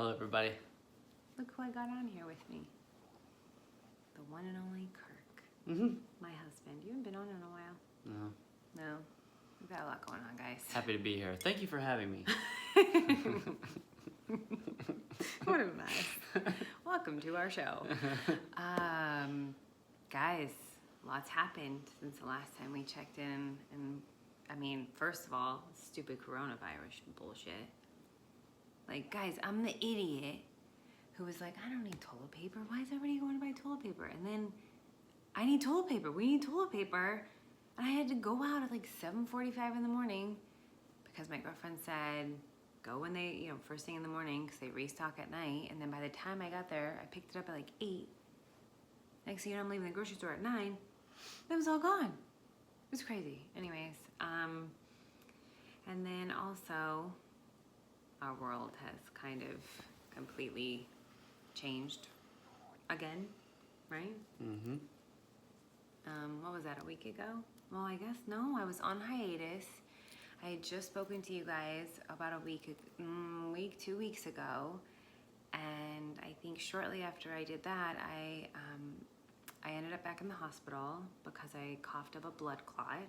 Hello, everybody. Look who I got on here with me. The one and only Kirk. Mm-hmm. My husband. You haven't been on in a while. No. We've got a lot going on, guys. Happy to be here. Thank you for having me. What a mess. Welcome to our show. Guys, lots happened since the last time we checked in. And I mean, first of all, stupid coronavirus bullshit. Like, guys, I'm the idiot who was like, I don't need toilet paper. Why is everybody going to buy toilet paper? And then I need toilet paper. We need toilet paper. And I had to go out at like 7:45 in the morning because my girlfriend said, go when they, first thing in the morning because they restock at night. And then by the time I got there, I picked it up at like 8. Next thing you know, I'm leaving the grocery store at 9. It was all gone. It was crazy. Anyways, and then also our world has kind of completely changed again, right? Mm-hmm. What was that, a week ago? Well, I guess, no, I was on hiatus. I had just spoken to you guys about 2 weeks ago. And I think shortly after I did that, I ended up back in the hospital because I coughed up a blood clot.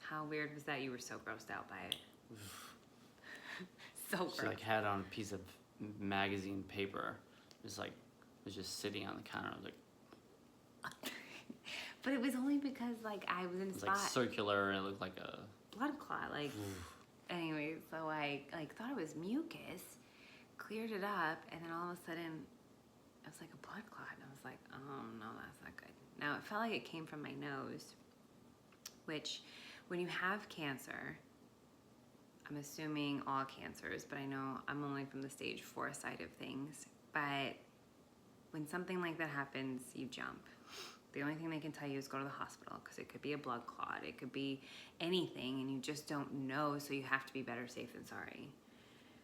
How weird was that? You were so grossed out by it. So gross. She had on a piece of magazine paper. It was just sitting on the counter. I was like, but it was only because I was in a it was spot. circular and it looked like a blood clot. Anyway, so I thought it was mucus, cleared it up, and then all of a sudden it was like a blood clot, and I was like, oh no, that's not good. Now it felt like it came from my nose, which when you have cancer, I'm assuming all cancers, but I know I'm only from the stage 4 side of things, but when something like that happens, you jump. The only thing they can tell you is go to the hospital because it could be a blood clot, it could be anything, and you just don't know, so you have to be better safe than sorry.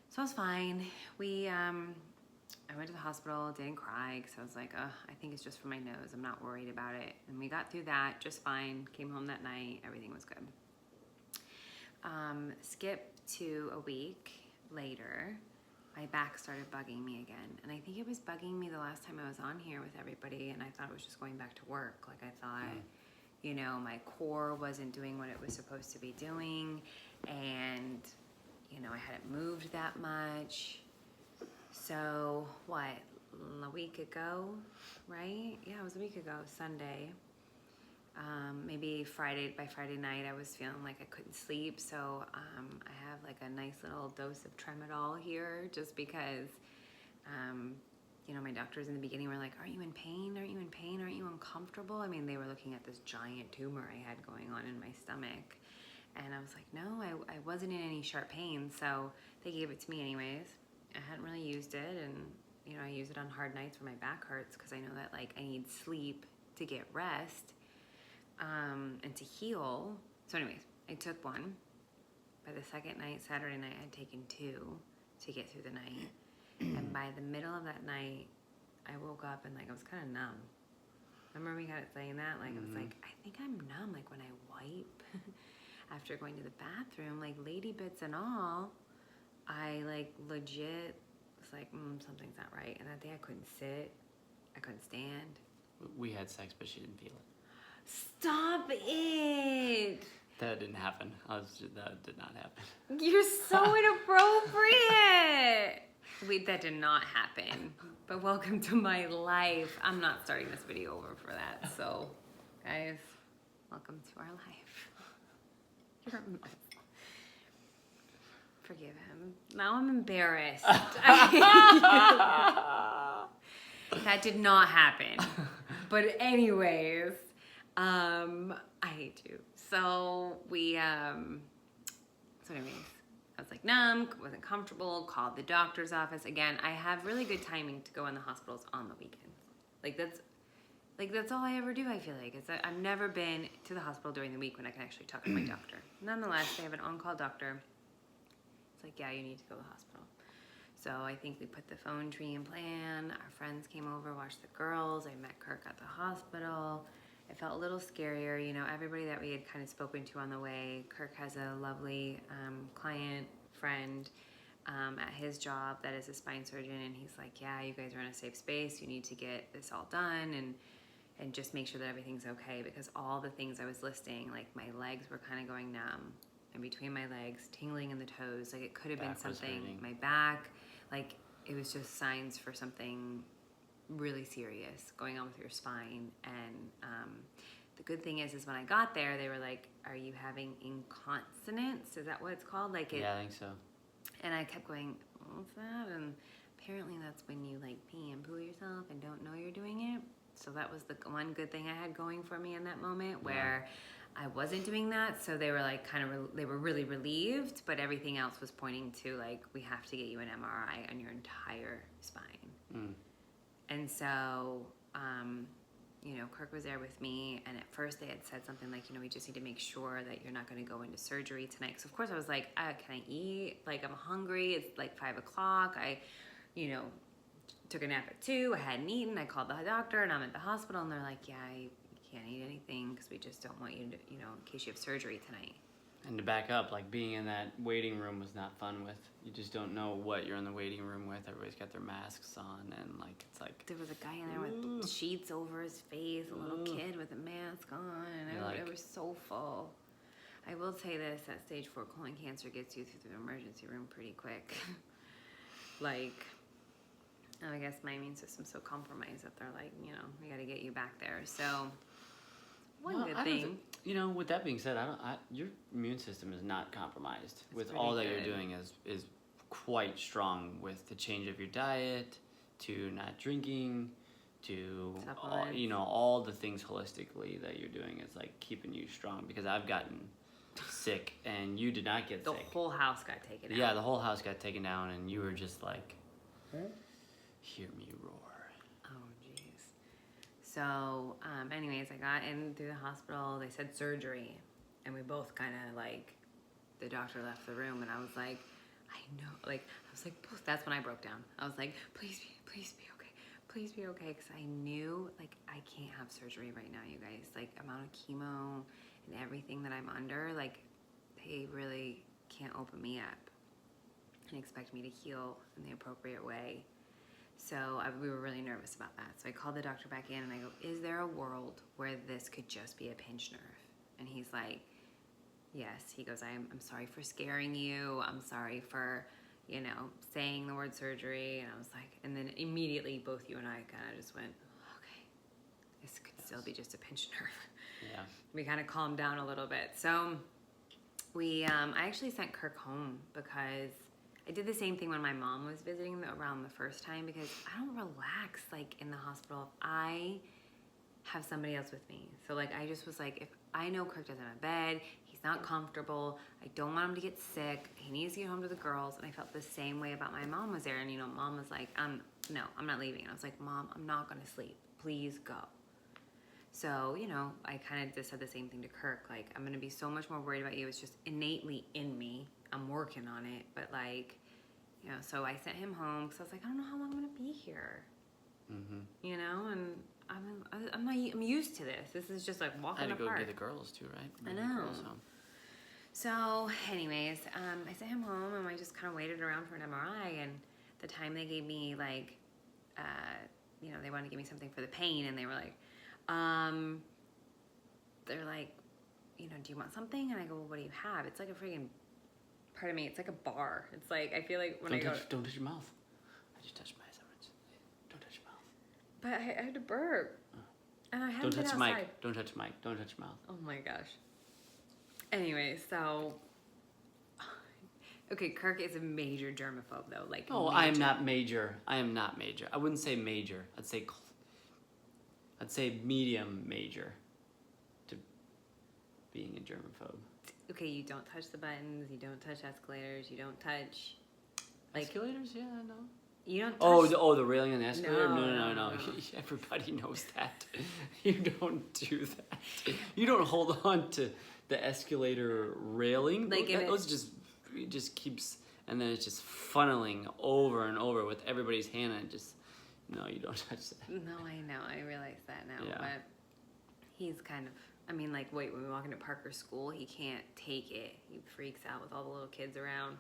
So I was fine. I went to the hospital, didn't cry because I was like, I think it's just for my nose. I'm not worried about it. And we got through that just fine. Came home that night. Everything was good. Skip to a week later, my back started bugging me again. And I think it was bugging me the last time I was on here with everybody, and I thought it was just going back to work. I thought, my core wasn't doing what it was supposed to be doing, and, I hadn't moved that much. So, a week ago, right? Yeah, it was a week ago, Sunday. Maybe by Friday night, I was feeling like I couldn't sleep. So I have a nice little dose of Tramadol here just because, my doctors in the beginning were like, aren't you in pain? Aren't you in pain? Aren't you uncomfortable? I mean, they were looking at this giant tumor I had going on in my stomach. And I was like, no, I wasn't in any sharp pain. So they gave it to me anyways. I hadn't really used it. And, I use it on hard nights when my back hurts because I know that I need sleep to get rest. And to heal. So anyways, I took one. By the second night, Saturday night, I had taken 2 to get through the night. And by the middle of that night, I woke up and I was kind of numb. Remember we got it saying that? I was like, I think I'm numb. When I wipe after going to the bathroom, lady bits and all, I legit was like, something's not right. And that day I couldn't sit. I couldn't stand. we had sex, but she didn't feel it. Stop it! That didn't happen. That did not happen. You're so inappropriate! Wait, that did not happen. But welcome to my life. I'm not starting this video over for that. So, guys, welcome to our life. You're a mess. Forgive him. Now I'm embarrassed. That did not happen. But anyways, I hate you. So anyways, I was numb, wasn't comfortable, called the doctor's office. Again, I have really good timing to go in the hospitals on the weekends. That's all I ever do, I feel like. I've never been to the hospital during the week when I can actually talk to my doctor. Nonetheless, they have an on-call doctor. It's yeah, you need to go to the hospital. So I think we put the phone tree in plan. Our friends came over, watched the girls. I met Kirk at the hospital. It felt a little scarier. Everybody that we had kind of spoken to on the way. Kirk has a lovely client, friend, at his job that is a spine surgeon, and he's like, yeah, you guys are in a safe space. You need to get this all done and just make sure that everything's okay, because all the things I was listing, like my legs were kind of going numb, in between my legs, tingling in the toes. Like it could have been something, my back, like it was just signs for something really serious going on with your spine. And the good thing is when I got there, they were like, are you having incontinence? Is that what it's called? Like it, Yeah, I think so. and I kept going, what's that? And apparently that's when you like pee and poo yourself and don't know you're doing it. So that was the one good thing I had going for me in that moment, where I wasn't doing that. So they were like they were really relieved, but everything else was pointing to like, we have to get you an MRI on your entire spine. Mm. And so, you know, Kirk was there with me, and at first they had said something like, you know, we just need to make sure that you're not going to go into surgery tonight. So of course I was like, can I eat? Like, I'm hungry. It's like 5 o'clock. I, you know, took a nap at 2. I hadn't eaten. I called the doctor, and I'm at the hospital, and they're like, yeah, you can't eat anything because we just don't want you to, you know, in case you have surgery tonight. And to back up, like being in that waiting room was not fun with. You just don't know what you're in the waiting room with. Everybody's got their masks on, and like it's like there was a guy in there with sheets over his face, a little kid with a mask on, and it was so full. I will say this: that stage 4 colon cancer gets you through the emergency room pretty quick. Like, I guess my immune system's so compromised that they're like, you know, we got to get you back there. So good thing. You know, with that being said, your immune system is not compromised. With all that you're doing is quite strong, with the change of your diet, to not drinking, to all the things holistically that you're doing is like keeping you strong. Because I've gotten sick and you did not get sick. The whole house got taken out. Yeah, the whole house got taken down, and you were just like, hear me roar. So, anyways, I got in through the hospital. They said surgery, and we both kind of like, the doctor left the room, and I was like, I know, like, I was like, that's when I broke down. I was like, please be okay, because I knew, like, I can't have surgery right now, you guys. Like, amount of chemo and everything that I'm under, like, they really can't open me up and expect me to heal in the appropriate way. So we were really nervous about that. So I called the doctor back in, and I go, is there a world where this could just be a pinched nerve? And he's like, yes. He goes, I'm sorry for scaring you. I'm sorry for, you know, saying the word surgery. And I was like, and then immediately both you and I kind of just went, okay, this could still be just a pinched nerve. Yeah. We kind of calmed down a little bit. So I actually sent Kirk home, because I did the same thing when my mom was visiting around the first time, because I don't relax like in the hospital if I have somebody else with me. So like I just was like, if I know Kirk doesn't have a bed, he's not comfortable, I don't want him to get sick, he needs to get home to the girls. And I felt the same way about my mom was there. And you know, mom was like, no, I'm not leaving. And I was like, Mom, I'm not gonna sleep. Please go. So, you know, I kind of just said the same thing to Kirk. Like, I'm gonna be so much more worried about you. It's just innately in me. I'm working on it, but like, you know, so I sent him home because I was like, I don't know how long I'm gonna be here. Mm-hmm. You know, and I'm used to this. This is just like walking in the park. I had to go get the girls too, right? I know. So, anyways, I sent him home, and I just kind of waited around for an MRI. And the time they gave me, like, you know, they wanted to give me something for the pain, and they were like, they're like, you know, do you want something? And I go, well, what do you have? It's like a freaking, pardon me, it's like a bar. It's like, I feel like when don't touch your mouth. I just touched my eyes. Don't touch your mouth. But I had to burp. And I haven't Don't touch been the outside. mic. Don't touch the mic. Don't touch your mouth. Oh my gosh. Anyway, so, okay, Kirk is a major germaphobe though. Like, oh, I am not major. I am not major. I wouldn't say major. I'd say medium major to being a germaphobe. Okay, you don't touch the buttons, you don't touch escalators, you don't touch, like, escalators? Yeah, I know. You don't touch... the railing on the escalator? No. Everybody knows that. You don't do that. You don't hold on to the escalator railing. Like, it just keeps, and then it's just funneling over and over with everybody's hand, and no, you don't touch that. No, I know. I realize that now. Yeah. But he's kind of, I mean, like, wait, when we walk into Parker's school, he can't take it. He freaks out with all the little kids around.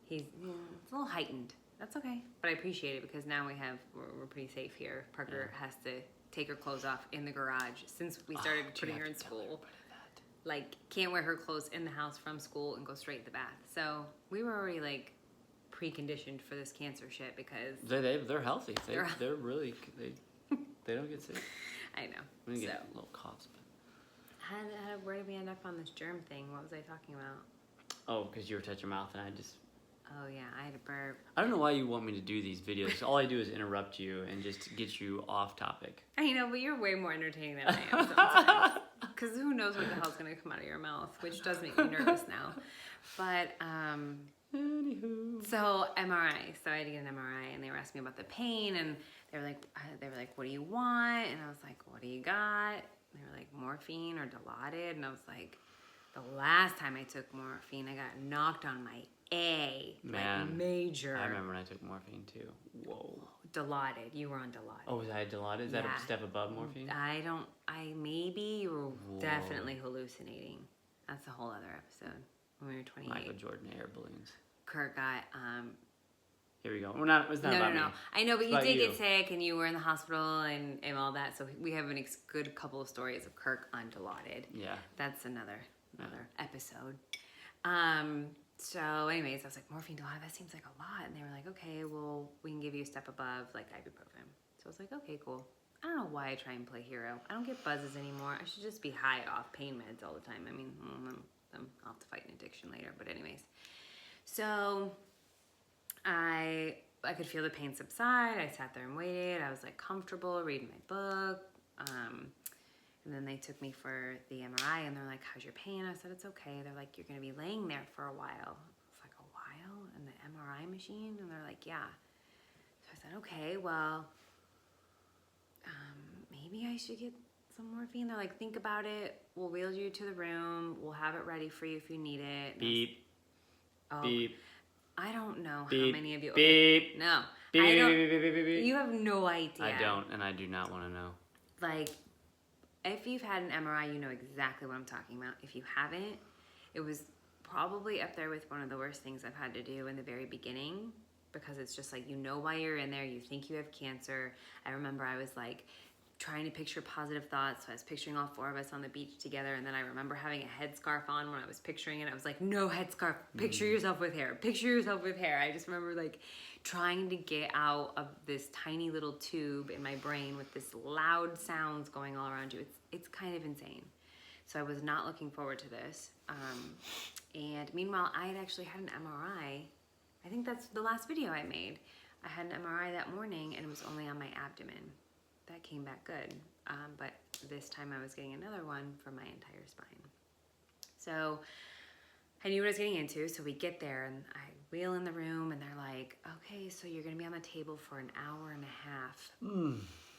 it's a little heightened. That's okay, but I appreciate it because now we're pretty safe here. Parker has to take her clothes off in the garage since we started putting her in school. Like, can't wear her clothes in the house from school and go straight to the bath. So we were already like preconditioned for this cancer shit because they're healthy. They're really they don't get sick. I know. We get little coughs. But where did we end up on this germ thing? What was I talking about? Oh, because you were touching your mouth and I just. Oh yeah, I had a burp. I don't know why you want me to do these videos. All I do is interrupt you and just get you off topic. I know, but you're way more entertaining than I am sometimes. Because who knows what the hell's going to come out of your mouth, which does make me nervous now. But, Anywho. So MRI. So I had to get an MRI, and they were asking me about the pain, and they were like, what do you want? And I was like, what do you got? And they were like, morphine or Dilaudid? And I was like, the last time I took morphine, I got knocked on my A. Man. Like major. I remember when I took morphine too. Whoa. Dilaudid. You were on Dilaudid. Oh, was I Dilaudid? Is that a step above morphine? Maybe you were definitely hallucinating. That's a whole other episode when we were 28. Michael Jordan air balloons. Kirk got, Here we go. It's not about me. No. I know, but It's you about did get sick and you were in the hospital and all that. So we have a good couple of stories of Kirk on Dilaudid. Yeah. That's another episode. So anyways, I was like, morphine, Dilaudid, that seems like a lot. And they were like, okay, well, we can give you a step above, like ibuprofen. So I was like, okay, cool. I don't know why I try and play hero. I don't get buzzes anymore. I should just be high off pain meds all the time. I mean, I'll have to fight an addiction later. But anyways, so I could feel the pain subside. I sat there and waited. I was like comfortable reading my book. And then they took me for the MRI and they're like, how's your pain? I said, it's okay. They're like, you're going to be laying there for a while. I was like, a while? In the MRI machine? And they're like, yeah. So I said, okay, well, maybe I should get some morphine. They're like, think about it. We'll wheel you to the room. We'll have it ready for you if you need it. Beep. Beep. I don't know beep. how many of you. Beep. Okay, no. Beep. I don't. Beep. Beep. Beep. Beep. Beep. You have no idea. I don't, and I do not want to know. Like, if you've had an MRI, you know exactly what I'm talking about. If you haven't, it was probably up there with one of the worst things I've had to do in the very beginning because it's just like, you know why you're in there, you think you have cancer. I remember I was like trying to picture positive thoughts, so I was picturing all four of us on the beach together, and then I remember having a headscarf on when I was picturing it. I was like, no headscarf, picture yourself with hair, picture yourself with hair. I just remember like trying to get out of this tiny little tube in my brain with this loud sounds going all around you. It's kind of insane. So I was not looking forward to this. And meanwhile, I had actually had an MRI. I think that's the last video I made. I had an MRI that morning and it was only on my abdomen. That came back good. But this time I was getting another one for my entire spine. So I knew what I was getting into. So we get there and I wheel in the room and they're like, okay, so you're gonna be on the table for an hour and a half.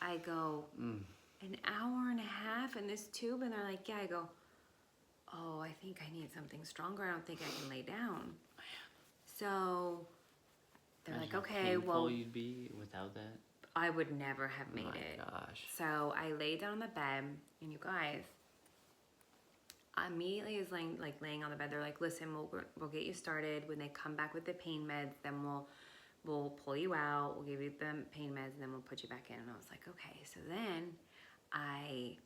I go, an hour and a half in this tube? And they're like, yeah. I go, oh, I think I need something stronger. I don't think I can lay down. So they're like, okay, well, you'd be without that. I would never have made it. Gosh. So I lay down on the bed, and you guys, immediately is laying on the bed. They're like, listen, we'll get you started. When they come back with the pain meds, then we'll pull you out. We'll give you the pain meds, and then we'll put you back in. And I was like, okay. So then I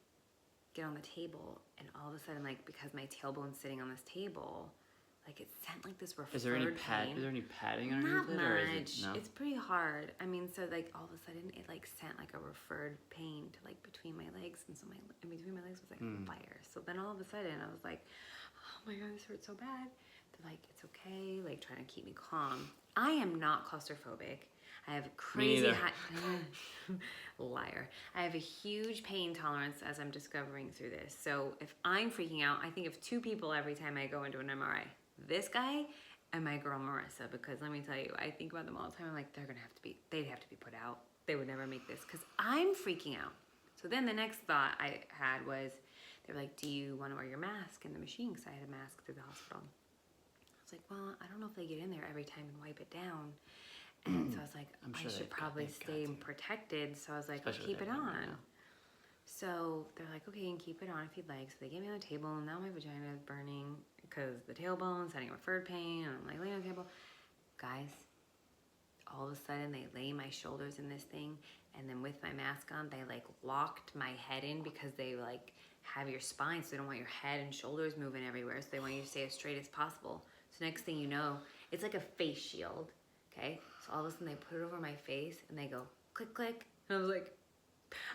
get on the table, and all of a sudden, like, because my tailbone's sitting on this table, like, it sent like this referred Is there any pain. Is there any padding underneath it? Not Or much. is it, no? It's pretty hard. I mean, so like all of a sudden it like sent like a referred pain to like between my legs, and so in between my legs was like fire. So then all of a sudden I was like, oh my god, this hurts so bad. They're like, it's okay, like trying to keep me calm. I am not claustrophobic. I have crazy high liar. I have a huge pain tolerance as I'm discovering through this. So if I'm freaking out, I think of two people every time I go into an MRI. This guy and my girl Marissa, because let me tell you, I think about them all the time. I'm like, they'd have to be put out. They would never make this because I'm freaking out. So then the next thought I had was, they were like, do you want to wear your mask in the machine? Because I had a mask through the hospital. I was like, well, I don't know if they get in there every time and wipe it down. And so I was like, I should probably stay protected. So I was like, keep it on. So they're like, okay, you can keep it on if you'd like. So they get me on the table, and now my vagina is burning because the tailbone's having a referred pain, and I'm like laying on the table of a sudden they lay my shoulders in this thing, and then with my mask on, they like locked my head in because they like have your spine, so they don't want your head and shoulders moving everywhere, so they want you to stay as straight as possible. So next thing you know, it's like a face shield, okay? So all of a sudden they put it over my face and they go click, click, and I was like,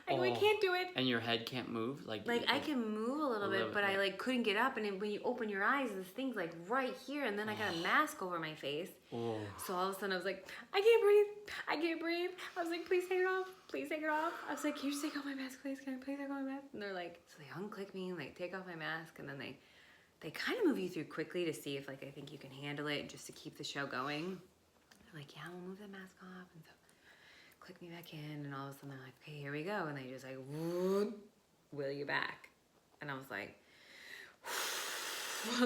I can't do it. And your head can't move? Like I can move a little bit, but I like couldn't get up. And then when you open your eyes, this thing's like right here. And then I got a mask over my face. Oh. So all of a sudden I was like, I can't breathe. I can't breathe. I was like, please take it off. Please take it off. I was like, can you just take off my mask, please? Can I please take off my mask? And they're like, so they unclick me and like take off my mask. And then they kind of move you through quickly to see if like I think you can handle it just to keep the show going. They're like, yeah, we'll move the mask off. And so click me back in, and all of a sudden they're like, okay, here we go. And they just like, wheel you back. And I was like,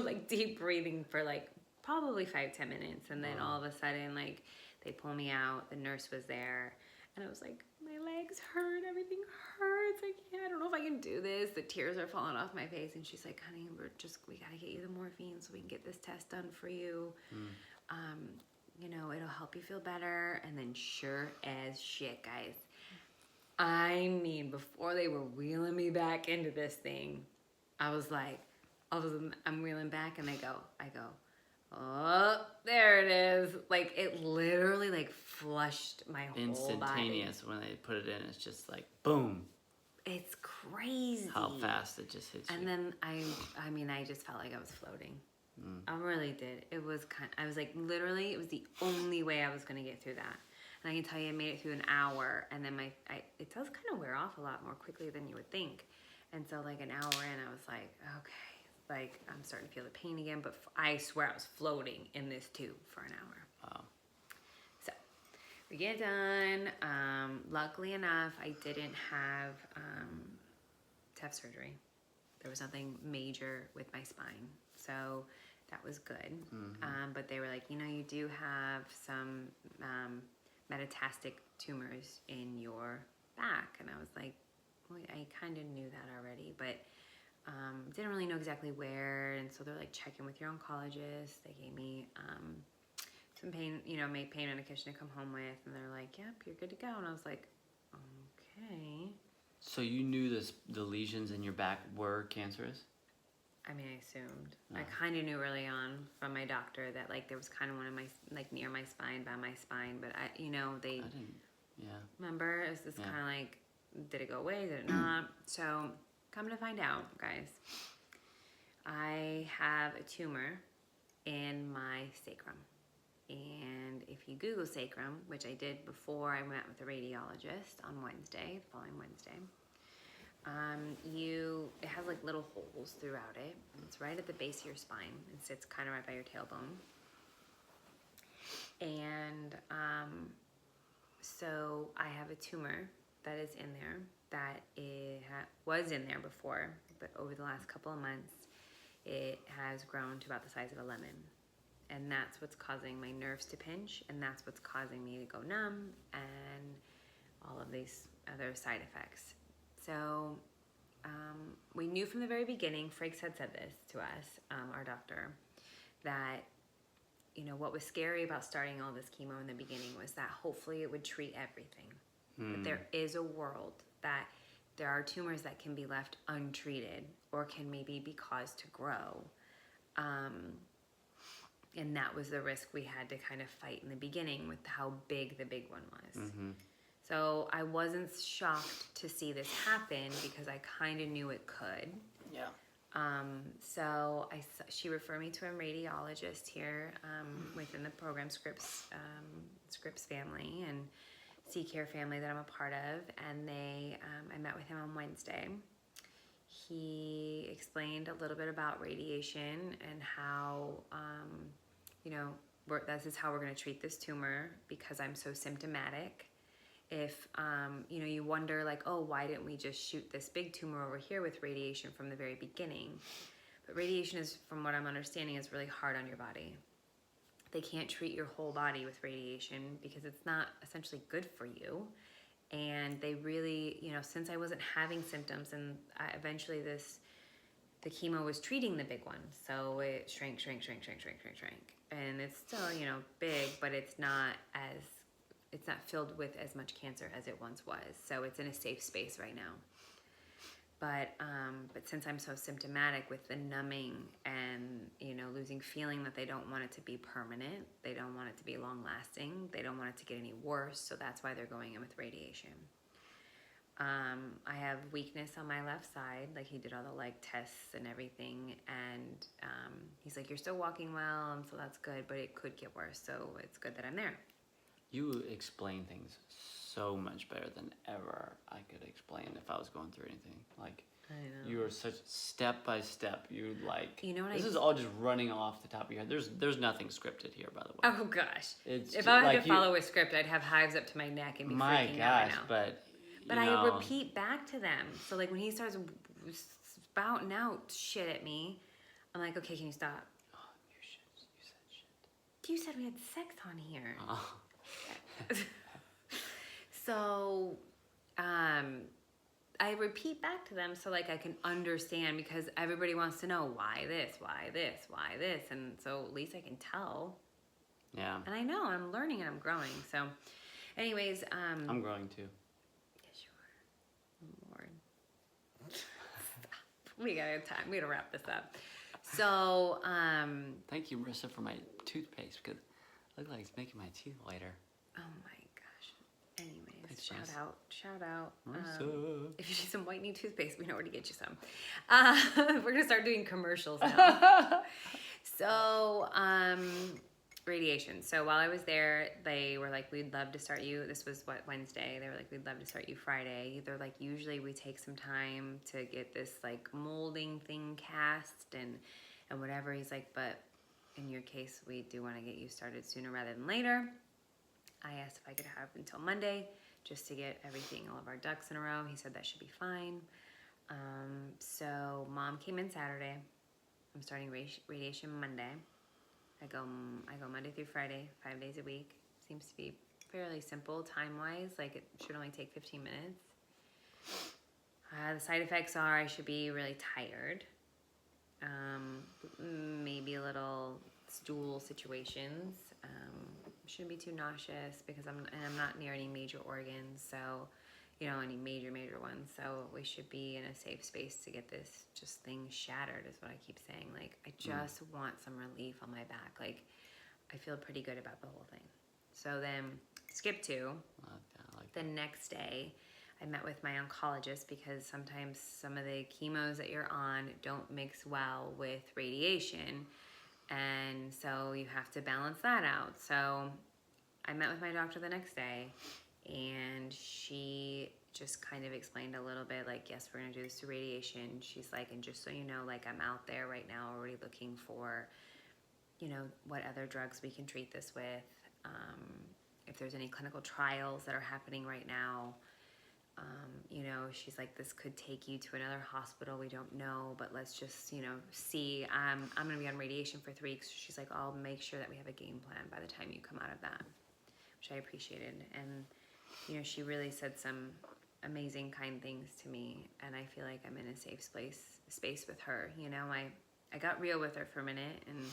like deep breathing for like probably 5-10 minutes. And then all of a sudden, like they pull me out, the nurse was there, and I was like, my legs hurt, everything hurts. I don't know if I can do this. The tears are falling off my face. And she's like, honey, we gotta get you the morphine so we can get this test done for you. You know, it'll help you feel better. And then sure as shit, guys, I mean, before they were wheeling me back into this thing, I was like, all of a sudden I'm wheeling back and I go, oh, there it is. Like it literally like flushed my whole body. Instantaneous when they put it in. It's just like, boom. It's crazy. How fast it just hits you. And then I mean, I just felt like I was floating. I really did. It was I was like, literally, it was the only way I was going to get through that. And I can tell you, I made it through an hour, and then it does kind of wear off a lot more quickly than you would think. And so like an hour in, I was like, okay, like I'm starting to feel the pain again, but I swear I was floating in this tube for an hour. Wow. So we get done. Luckily enough, I didn't have to have surgery. There was nothing major with my spine. So that was good. But they were like, you know, you do have some metastatic tumors in your back. And I was like, well, I kind of knew that already, but didn't really know exactly where. And so they're like, checking with your oncologist. They gave me some pain medication to come home with. And they're like, yep, you're good to go. And I was like, okay. So you knew the lesions in your back were cancerous? I mean, I assumed. I kind of knew early on from my doctor that like there was kind of one of my like near my spine, by my spine, but I didn't. Yeah. Remember, it's this kind of like, did it go away? Did it not? So, come to find out, guys, I have a tumor in my sacrum, and if you Google sacrum, which I did before I met with the radiologist on Wednesday, the following Wednesday. It has like little holes throughout it. It's right at the base of your spine. It sits kind of right by your tailbone. And so I have a tumor that is in there that was in there before, but over the last couple of months, it has grown to about the size of a lemon. And that's what's causing my nerves to pinch, and that's what's causing me to go numb and all of these other side effects. So we knew from the very beginning, Frakes had said this to us, our doctor, that what was scary about starting all this chemo in the beginning was that hopefully it would treat everything. But there is a world that there are tumors that can be left untreated or can maybe be caused to grow. And that was the risk we had to kind of fight in the beginning with how big the big one was. So I wasn't shocked to see this happen because I kind of knew it could. Yeah. So she referred me to a radiologist here within the program Scripps family and C-Care family that I'm a part of, and I met with him on Wednesday. He explained a little bit about radiation and how this is how we're going to treat this tumor because I'm so symptomatic. If you wonder like, oh, why didn't we just shoot this big tumor over here with radiation from the very beginning? But radiation is, from what I'm understanding, is really hard on your body. They can't treat your whole body with radiation because it's not essentially good for you. And they really, since I wasn't having symptoms, and eventually the chemo was treating the big one, so it shrank. And it's still, big, but it's not as it's not filled with as much cancer as it once was. So it's in a safe space right now. But since I'm so symptomatic with the numbing and, you know, losing feeling, that they don't want it to be permanent, they don't want it to be long lasting, they don't want it to get any worse, so that's why they're going in with radiation. I have weakness on my left side, like he did all the leg tests and everything, and he's like, you're still walking well, and so that's good, but it could get worse, so it's good that I'm there. You explain things so much better than ever I could explain if I was going through anything. Like, I know. you are such step by step. You like. You know what this is all just running off the top of your head. There's nothing scripted here, by the way. Oh gosh! It's if I had like to follow a script, I'd have hives up to my neck and be freaking out right now. But I repeat back to them. So like when he starts spouting out shit at me, I'm like, okay, can you stop? Oh, you said shit. You said we had sex on here. Oh. So, I repeat back to them so like I can understand, because everybody wants to know why this, and so at least I can tell. Yeah. And I know I'm learning and I'm growing. So, anyways, I'm growing too. Yes, you are. Lord, stop. We gotta have time. We gotta wrap this up. So, Thank you, Marissa, for my toothpaste, because it looks like it's making my teeth whiter. oh my gosh. Anyways, Thanks, shout Marissa. out. Marissa. If you need some whitening toothpaste, we know where to get you some. We're gonna start doing commercials now. So, radiation. So while I was there, they were like, we'd love to start you. This was Wednesday. They were like, we'd love to start you Friday. They're like, usually we take some time to get this like molding thing cast and whatever. He's like, but in your case, we do want to get you started sooner rather than later. I asked if I could have until Monday just to get everything, all of our ducks in a row. He said that should be fine. So mom came in Saturday. I'm starting radiation Monday. I go Monday through Friday, 5 days a week. Seems to be fairly simple time-wise. Like it should only take 15 minutes. The side effects are I should be really tired. Maybe a little stool situations. Shouldn't be too nauseous because I'm not near any major organs, so any major ones. So we should be in a safe space to get this just thing shattered, is what I keep saying. Like I just want some relief on my back. Like I feel pretty good about the whole thing. So then skip to the next day. I met with my oncologist because sometimes some of the chemos that you're on don't mix well with radiation. And so you have to balance that out. So I met with my doctor the next day, and she just kind of explained a little bit like, yes, we're going to do this through radiation. She's like, and just so you know, like I'm out there right now already looking for, what other drugs we can treat this with. If there's any clinical trials that are happening right now. She's like, this could take you to another hospital. We don't know, but let's just, see. I'm going to be on radiation for 3 weeks. She's like, I'll make sure that we have a game plan by the time you come out of that, which I appreciated. And, she really said some amazing, kind things to me. And I feel like I'm in a safe space with her. I got real with her for a minute, and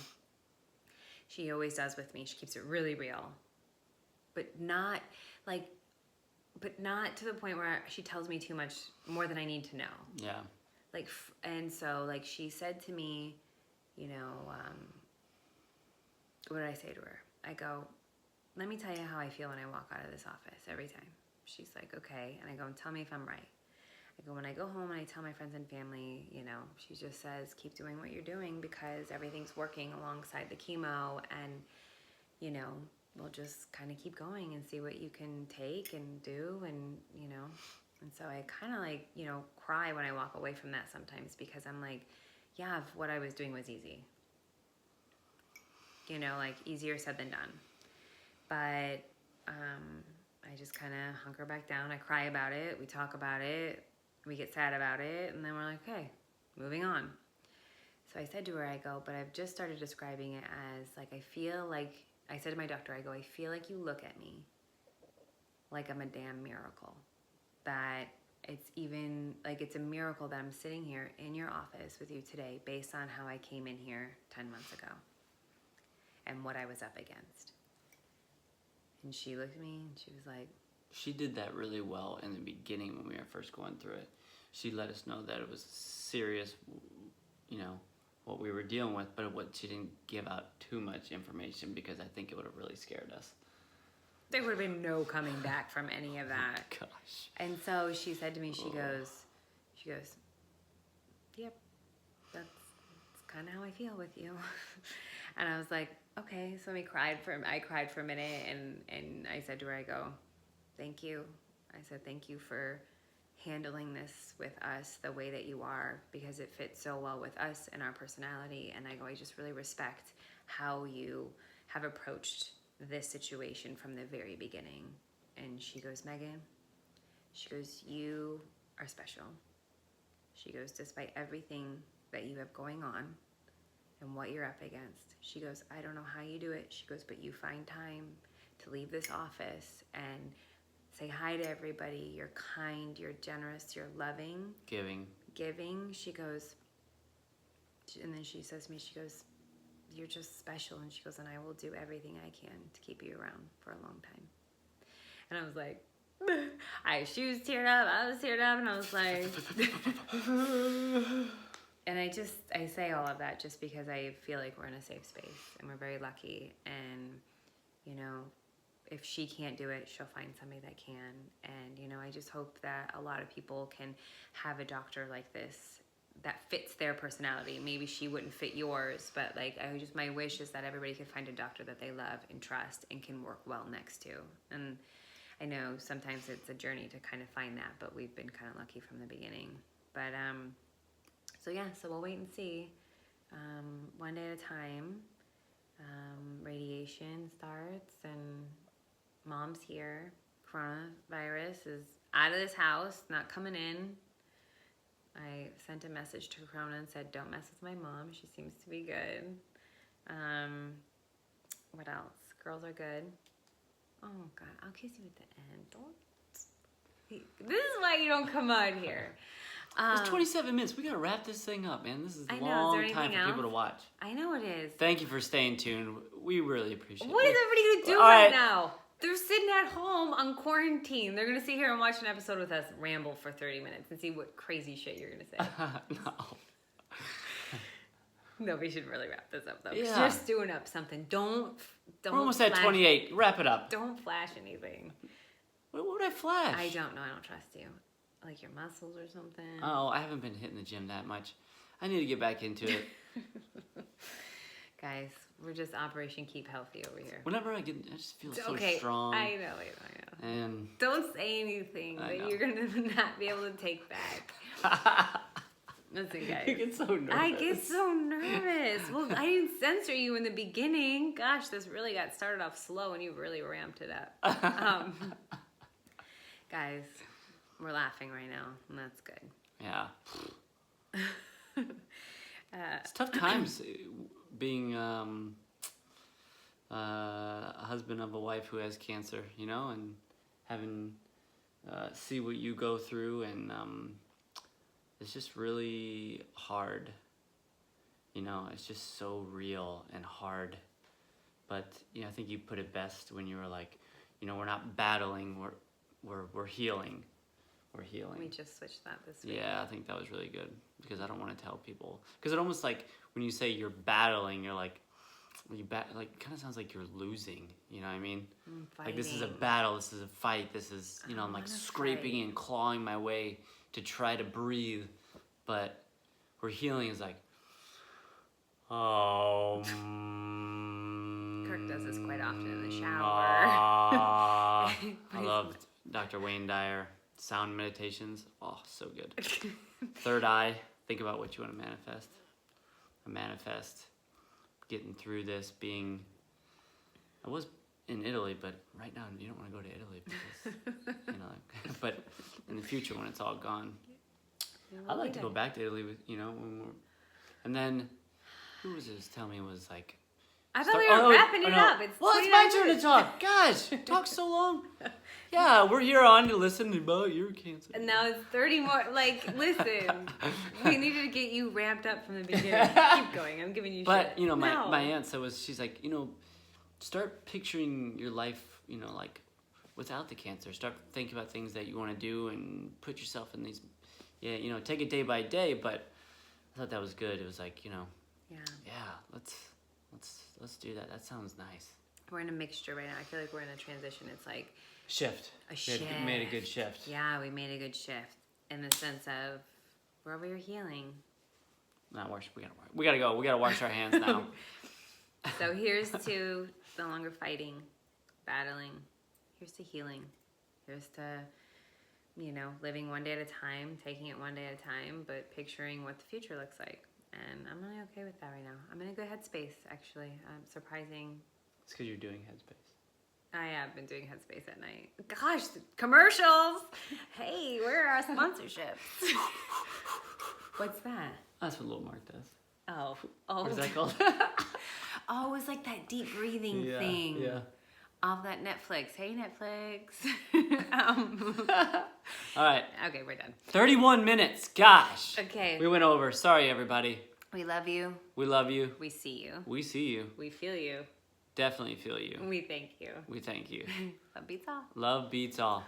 she always does with me. She keeps it really real, but not to the point where she tells me too much more than I need to know. Yeah. And so she said to me, what did I say to her? I go, let me tell you how I feel when I walk out of this office every time. She's like, okay. And I go, tell me if I'm right. I go, when I go home and I tell my friends and family, she just says, keep doing what you're doing because everything's working alongside the chemo, and, we'll just kind of keep going and see what you can take and do, and so I kind of cry when I walk away from that sometimes, because I'm like, yeah, if what I was doing was easy, easier said than done. But I just kind of hunker back down. I cry about it. We talk about it. We get sad about it, and then we're like, okay, moving on. So I said to her, I go, but I've just started describing it as I feel like, I said to my doctor, I go, I feel like you look at me like I'm a damn miracle. That it's even, it's a miracle that I'm sitting here in your office with you today based on how I came in here 10 months ago and what I was up against. And she looked at me and she was like, She did that really well in the beginning when we were first going through it. She let us know that it was serious, you know, what we were dealing with, but she didn't give out too much information because I think it would have really scared us. there would have been no coming back from any of that. Oh, gosh. And so she said to me, she goes, yep, that's kind of how I feel with you. And I was like, okay. So I cried for a minute, and I said to her, I go, thank you. I said, thank you for handling this with us the way that you are, because it fits so well with us and our personality. And I go, I just really respect how you have approached this situation from the very beginning. And she goes, Megan, she goes, you are special. She goes, despite everything that you have going on and what you're up against, she goes, I don't know how you do it. She goes, but you find time to leave this office and say hi to everybody. You're kind, you're generous, you're loving. Giving. She goes, and then she says to me, she goes, you're just special. And she goes, and I will do everything I can to keep you around for a long time. And I was like, she was teared up, I was teared up, and I was like, and I say all of that just because I feel like we're in a safe space and we're very lucky. And, you know, if she can't do it, she'll find somebody that can. And, you know, I just hope that a lot of people can have a doctor like this that fits their personality. Maybe she wouldn't fit yours, but like, my wish is that everybody can find a doctor that they love and trust and can work well next to. And I know sometimes it's a journey to kind of find that, but we've been kind of lucky from the beginning. But, so yeah, so we'll wait and see. One day at a time. Radiation starts and mom's here. Coronavirus is out of this house, not coming in. I sent a message to Corona and said, don't mess with my mom. She seems to be good. What else? Girls are good. Oh, God. I'll kiss you at the end. Don't. This is why you don't come on here. It's 27 minutes. We got to wrap this thing up, man. This is a I know. long time for people to watch. I know it is. Thank you for staying tuned. We really appreciate it. What is everybody going to do right now? They're sitting at home on quarantine. They're going to sit here and watch an episode with us ramble for 30 minutes and see what crazy shit you're going to say. No. No, we should really wrap this up, though. Yeah. Just doing up something. Don't We're almost at 28. Wrap it up. Don't flash anything. What would I flash? I don't know. I don't trust you. Like your muscles or something. Oh, I haven't been hitting the gym that much. I need to get back into it. Guys, we're just Operation Keep Healthy over here. Whenever I just feel so strong. I know. And don't say anything that you're going to not be able to take back. Listen, guys. You get so nervous. I get so nervous. Well, I didn't censor you in the beginning. Gosh, this really got started off slow and you really ramped it up. Guys, we're laughing right now, and that's good. Yeah. It's tough times being a husband of a wife who has cancer, you know, and having see what you go through, and it's just really hard. You know, it's just so real and hard. But you know, I think you put it best when you were like, you know, we're not battling, we're healing. We're healing. We just switched that this week. Yeah, I think that was really good because I don't want to tell people, because it almost like when you say you're battling, you're like like kind of sounds like you're losing. You know what I mean? Like this is a battle. This is a fight. This is, you know, I'm like scraping and clawing my way to try to breathe, but where healing is like, oh. Kirk does this quite often in the shower. I love Dr. Wayne Dyer. Sound meditations. Oh, so good. Third eye. Think about what you want to manifest. Manifest getting through this, being... I was in Italy, but right now you don't want to go to Italy because, you know, but in the future when it's all gone, I'd like to go back to Italy with, you know, when we're... And then, who was this telling me was like... I thought we were wrapping it up. It's my turn to talk. Gosh, talk so long. Yeah, we're here on to listen about your cancer. And now it's 30 more. Like, listen, we needed to get you ramped up from the beginning. Keep going. I'm giving you shit. But, you know, my aunt, she's like, you know, start picturing your life, you know, like without the cancer. Start thinking about things that you want to do and put yourself in these, you know, take it day by day. But I thought that was good. It was like, you know, let's do that. That sounds nice. We're in a mixture right now. I feel like we're in a transition. It's like shift. We made a good shift. Yeah, we made a good shift in the sense of we're over here healing. Not wash. We gotta go. We gotta wash our hands now. So here's to no longer fighting, battling. Here's to healing. Here's to, you know, living one day at a time, taking it one day at a time, but picturing what the future looks like. And I'm really okay with that right now. I'm in a good headspace, actually. Surprising. It's because you're doing Headspace. I have been doing Headspace at night. Gosh, commercials! Hey, where are our sponsorships? What's that? That's what Little Mark does. Oh. What is that called? Oh, it was like that deep breathing thing. Yeah. Off that Netflix. Hey, Netflix. All right. Okay, we're done. 31 minutes. Gosh. Okay. We went over. Sorry, everybody. We love you. We love you. We see you. We see you. We feel you. Definitely feel you. We thank you. We thank you. Love beats all. Love beats all.